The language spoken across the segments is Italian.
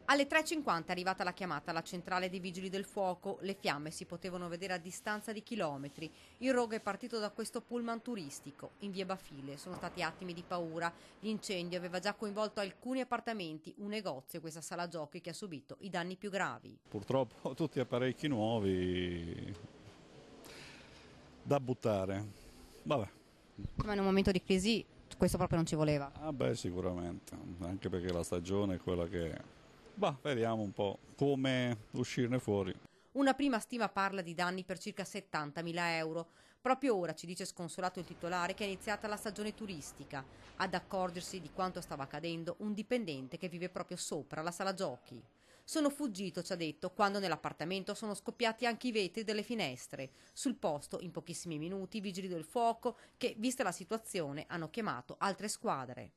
Alle 3:50 è arrivata la chiamata alla centrale dei Vigili del Fuoco. Le fiamme si potevano vedere a distanza di chilometri. Il rogo è partito da questo pullman turistico. In via Bafile sono stati attimi di paura. L'incendio aveva già coinvolto alcuni appartamenti, un negozio e questa sala giochi che ha subito i danni più gravi. Purtroppo tutti apparecchi nuovi da buttare. Vabbè. Ma in un momento di crisi questo proprio non ci voleva. Ah beh, sicuramente, anche perché la stagione è quella che è. Bah, vediamo un po' come uscirne fuori. Una prima stima parla di danni per circa 70.000 euro. Proprio ora, ci dice sconsolato il titolare, che è iniziata la stagione turistica. Ad accorgersi di quanto stava accadendo un dipendente che vive proprio sopra la sala giochi. Sono fuggito, ci ha detto, quando nell'appartamento sono scoppiati anche i vetri delle finestre. Sul posto, in pochissimi minuti, i vigili del fuoco che, vista la situazione, hanno chiamato altre squadre.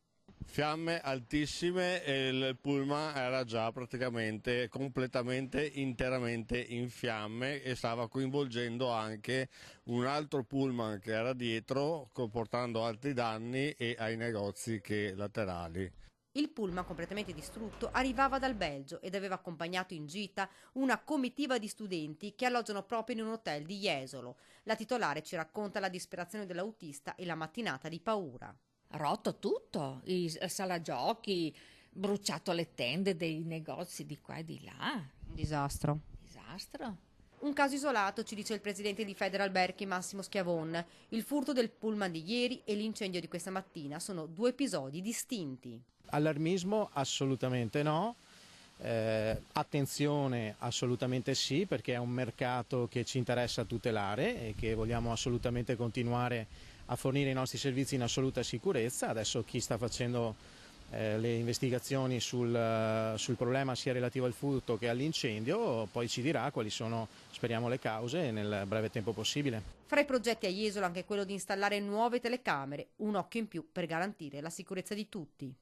Fiamme altissime e il pullman era già praticamente completamente, interamente in fiamme e stava coinvolgendo anche un altro pullman che era dietro, comportando altri danni e ai negozi laterali. Il pullman, completamente distrutto, arrivava dal Belgio ed aveva accompagnato in gita una comitiva di studenti che alloggiano proprio in un hotel di Jesolo. La titolare ci racconta la disperazione dell'autista e la mattinata di paura. Rotto tutto, sala giochi, bruciato le tende dei negozi di qua e di là. Un disastro. Disastro. Un caso isolato, ci dice il presidente di Federalberghi Massimo Schiavon. Il furto del pullman di ieri e l'incendio di questa mattina sono due episodi distinti. Allarmismo assolutamente no, attenzione assolutamente sì, perché è un mercato che ci interessa tutelare e che vogliamo assolutamente continuare a fornire i nostri servizi in assoluta sicurezza. Adesso chi sta facendo le investigazioni sul problema sia relativo al furto che all'incendio poi ci dirà quali sono, speriamo, le cause nel breve tempo possibile. Fra i progetti a Jesolo anche quello di installare nuove telecamere, un occhio in più per garantire la sicurezza di tutti.